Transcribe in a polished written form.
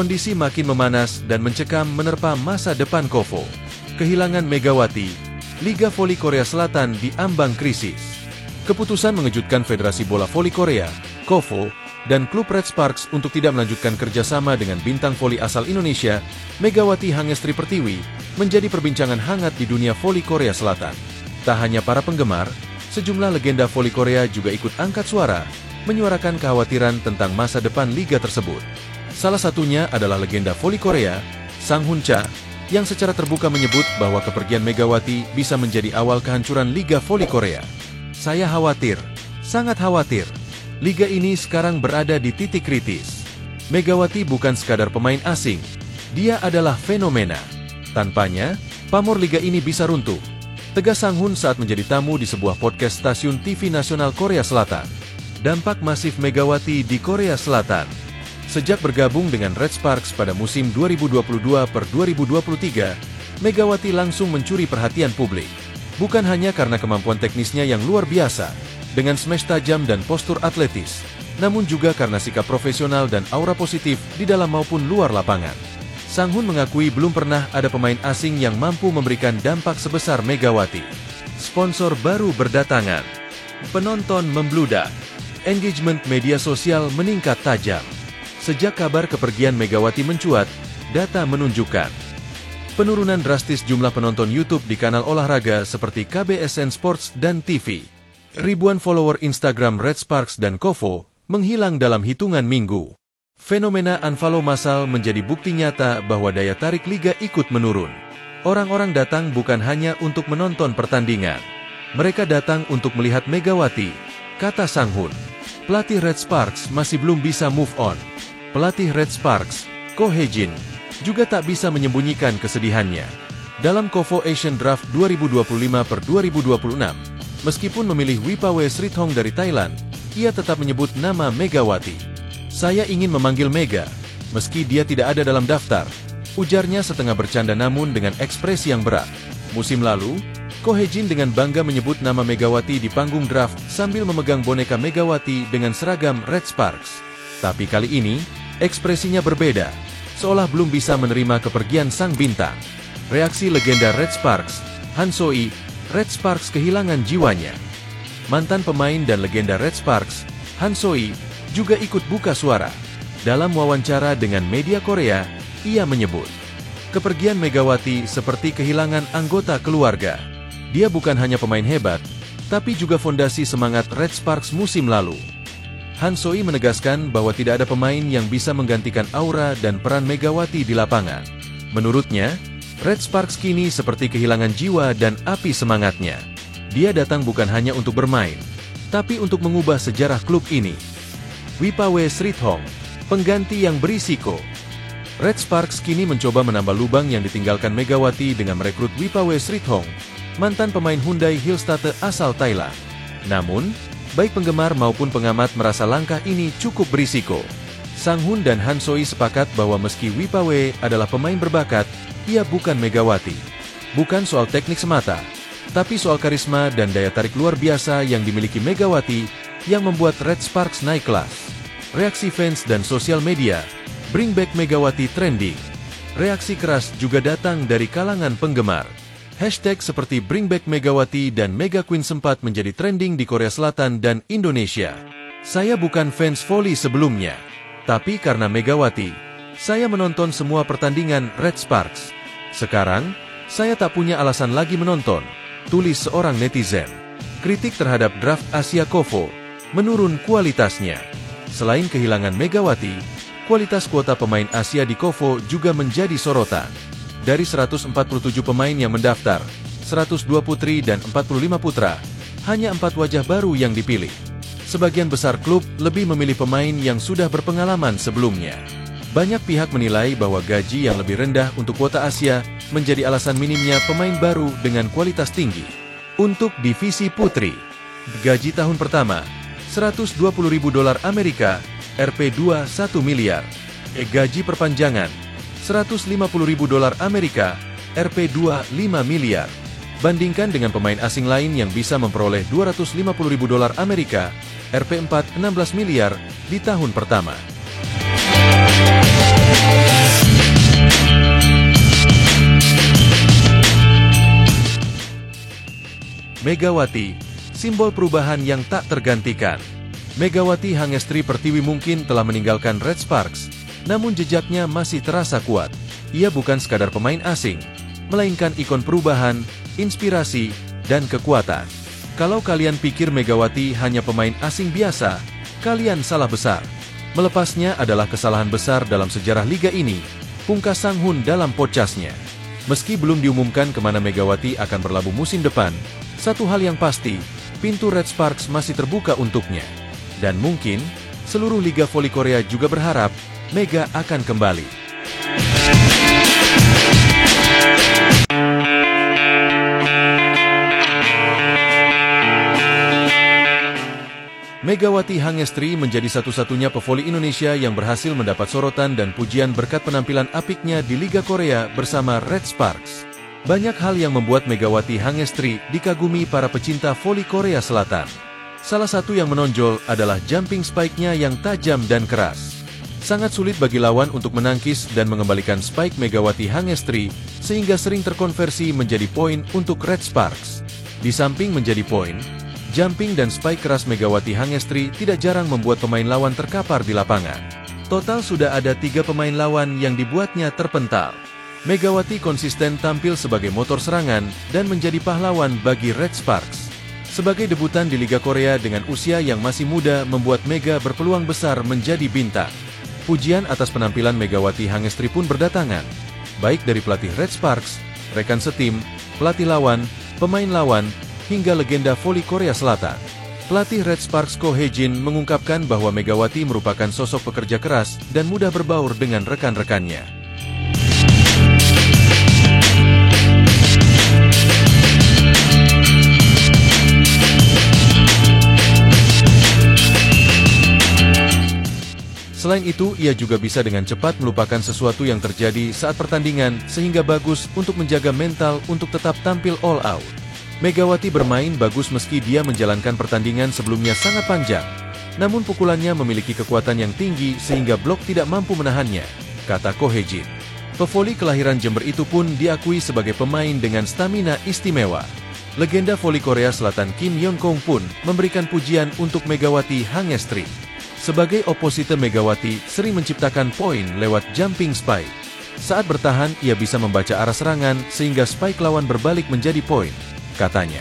Kondisi makin memanas dan mencekam menerpa masa depan KOFO. Kehilangan Megawati, Liga Voli Korea Selatan diambang krisis. Keputusan mengejutkan Federasi Bola Voli Korea, KOFO, dan klub Red Sparks untuk tidak melanjutkan kerjasama dengan bintang voli asal Indonesia, Megawati Hangestri Pertiwi, menjadi perbincangan hangat di dunia voli Korea Selatan. Tak hanya para penggemar, sejumlah legenda voli Korea juga ikut angkat suara, menyuarakan kekhawatiran tentang masa depan liga tersebut. Salah satunya adalah legenda voli Korea, Sang Hun Cha, yang secara terbuka menyebut bahwa kepergian Megawati bisa menjadi awal kehancuran Liga Voli Korea. Saya khawatir, sangat khawatir. Liga ini sekarang berada di titik kritis. Megawati bukan sekadar pemain asing, dia adalah fenomena. Tanpanya, pamor liga ini bisa runtuh. Tegas Sang Hun saat menjadi tamu di sebuah podcast stasiun TV nasional Korea Selatan. Dampak masif Megawati di Korea Selatan. Sejak bergabung dengan Red Sparks pada musim 2022-2023, Megawati langsung mencuri perhatian publik. Bukan hanya karena kemampuan teknisnya yang luar biasa, dengan smash tajam dan postur atletis, namun juga karena sikap profesional dan aura positif di dalam maupun luar lapangan. Sang Hun mengakui belum pernah ada pemain asing yang mampu memberikan dampak sebesar Megawati. Sponsor baru berdatangan. Penonton membludak. Engagement media sosial meningkat tajam. Sejak kabar kepergian Megawati mencuat, data menunjukkan penurunan drastis jumlah penonton YouTube di kanal olahraga seperti KBSN Sports dan TV. Ribuan follower Instagram Red Sparks dan KOFO menghilang dalam hitungan minggu. Fenomena unfollow massal menjadi bukti nyata bahwa daya tarik liga ikut menurun. Orang-orang datang bukan hanya untuk menonton pertandingan. Mereka datang untuk melihat Megawati, kata Sang Hun. Pelatih Red Sparks masih belum bisa move on. Pelatih Red Sparks, Ko Hye-jin, juga tak bisa menyembunyikan kesedihannya. Dalam KOFO Asian Draft 2025/2026, meskipun memilih Wipawe Srithong dari Thailand, ia tetap menyebut nama Megawati. Saya ingin memanggil Mega, meski dia tidak ada dalam daftar, ujarnya setengah bercanda namun dengan ekspresi yang berat. Musim lalu, Ko Hye-jin dengan bangga menyebut nama Megawati di panggung draft sambil memegang boneka Megawati dengan seragam Red Sparks. Tapi kali ini, ekspresinya berbeda, seolah belum bisa menerima kepergian sang bintang. Reaksi legenda Red Sparks, Han So-i, Red Sparks kehilangan jiwanya. Mantan pemain dan legenda Red Sparks, Han So-i, juga ikut buka suara. Dalam wawancara dengan media Korea, ia menyebut, kepergian Megawati seperti kehilangan anggota keluarga. Dia bukan hanya pemain hebat, tapi juga fondasi semangat Red Sparks musim lalu. Han So-i menegaskan bahwa tidak ada pemain yang bisa menggantikan aura dan peran Megawati di lapangan. Menurutnya, Red Sparks kini seperti kehilangan jiwa dan api semangatnya. Dia datang bukan hanya untuk bermain, tapi untuk mengubah sejarah klub ini. Wipawe Srithong, pengganti yang berisiko. Red Sparks kini mencoba menambah lubang yang ditinggalkan Megawati dengan merekrut Wipawe Srithong, mantan pemain Hyundai Hillstate asal Thailand. Namun, baik penggemar maupun pengamat merasa langkah ini cukup berisiko. Sang Hun dan Han So-i sepakat bahwa meski Wipawe adalah pemain berbakat, ia bukan Megawati. Bukan soal teknik semata, tapi soal karisma dan daya tarik luar biasa yang dimiliki Megawati yang membuat Red Sparks naik kelas. Reaksi fans dan sosial media, Bring Back Megawati trending. Reaksi keras juga datang dari kalangan penggemar. Hashtag seperti Bring Back Megawati dan Mega Queen sempat menjadi trending di Korea Selatan dan Indonesia. Saya bukan fans voli sebelumnya, tapi karena Megawati, saya menonton semua pertandingan Red Sparks. Sekarang, saya tak punya alasan lagi menonton, tulis seorang netizen. Kritik terhadap draft Asia KOFO menurun kualitasnya. Selain kehilangan Megawati, kualitas kuota pemain Asia di KOFO juga menjadi sorotan. Dari 147 pemain yang mendaftar, 102 putri dan 45 putra, hanya 4 wajah baru yang dipilih. Sebagian besar klub lebih memilih pemain yang sudah berpengalaman sebelumnya. Banyak pihak menilai bahwa gaji yang lebih rendah untuk kuota Asia menjadi alasan minimnya pemain baru dengan kualitas tinggi. Untuk divisi putri, gaji tahun pertama, $120.000 Amerika, Rp2 1 miliar. Gaji perpanjangan, $150.000 Amerika, Rp2 5 miliar. Bandingkan dengan pemain asing lain yang bisa memperoleh $250.000 Amerika, Rp4 16 miliar di tahun pertama. Megawati, simbol perubahan yang tak tergantikan. Megawati Hangestri Pertiwi mungkin telah meninggalkan Red Sparks, namun jejaknya masih terasa kuat. Ia bukan sekadar pemain asing, melainkan ikon perubahan, inspirasi, dan kekuatan. Kalau kalian pikir Megawati hanya pemain asing biasa, kalian salah besar. Melepasnya adalah kesalahan besar dalam sejarah liga ini, pungkas Sang Hun dalam podcastnya. Meski belum diumumkan kemana Megawati akan berlabuh musim depan, satu hal yang pasti, pintu Red Sparks masih terbuka untuknya. Dan mungkin, seluruh Liga Voli Korea juga berharap, Mega akan kembali. Megawati Hangestri menjadi satu-satunya pevoli Indonesia yang berhasil mendapat sorotan dan pujian berkat penampilan apiknya di Liga Korea bersama Red Sparks. Banyak hal yang membuat Megawati Hangestri dikagumi para pecinta voli Korea Selatan. Salah satu yang menonjol adalah jumping spike-nya yang tajam dan keras. Sangat sulit bagi lawan untuk menangkis dan mengembalikan spike Megawati Hangestri, sehingga sering terkonversi menjadi poin untuk Red Sparks. Di samping menjadi poin, jumping dan spike keras Megawati Hangestri tidak jarang membuat pemain lawan terkapar di lapangan. Total sudah ada 3 pemain lawan yang dibuatnya terpental. Megawati konsisten tampil sebagai motor serangan dan menjadi pahlawan bagi Red Sparks. Sebagai debutan di Liga Korea dengan usia yang masih muda membuat Mega berpeluang besar menjadi bintang. Pujian atas penampilan Megawati Hangestri pun berdatangan, baik dari pelatih Red Sparks, rekan setim, pelatih lawan, pemain lawan, hingga legenda voli Korea Selatan. Pelatih Red Sparks Ko Hye-jin mengungkapkan bahwa Megawati merupakan sosok pekerja keras dan mudah berbaur dengan rekan-rekannya. Selain itu, ia juga bisa dengan cepat melupakan sesuatu yang terjadi saat pertandingan sehingga bagus untuk menjaga mental untuk tetap tampil all out. Megawati bermain bagus meski dia menjalankan pertandingan sebelumnya sangat panjang. Namun pukulannya memiliki kekuatan yang tinggi sehingga blok tidak mampu menahannya, kata Ko Hye-jin. Pevoli kelahiran Jember itu pun diakui sebagai pemain dengan stamina istimewa. Legenda voli Korea Selatan Kim Yeon-kong pun memberikan pujian untuk Megawati Hangestri. Sebagai oposite Megawati sering menciptakan poin lewat jumping spike. Saat bertahan, ia bisa membaca arah serangan sehingga spike lawan berbalik menjadi poin, katanya.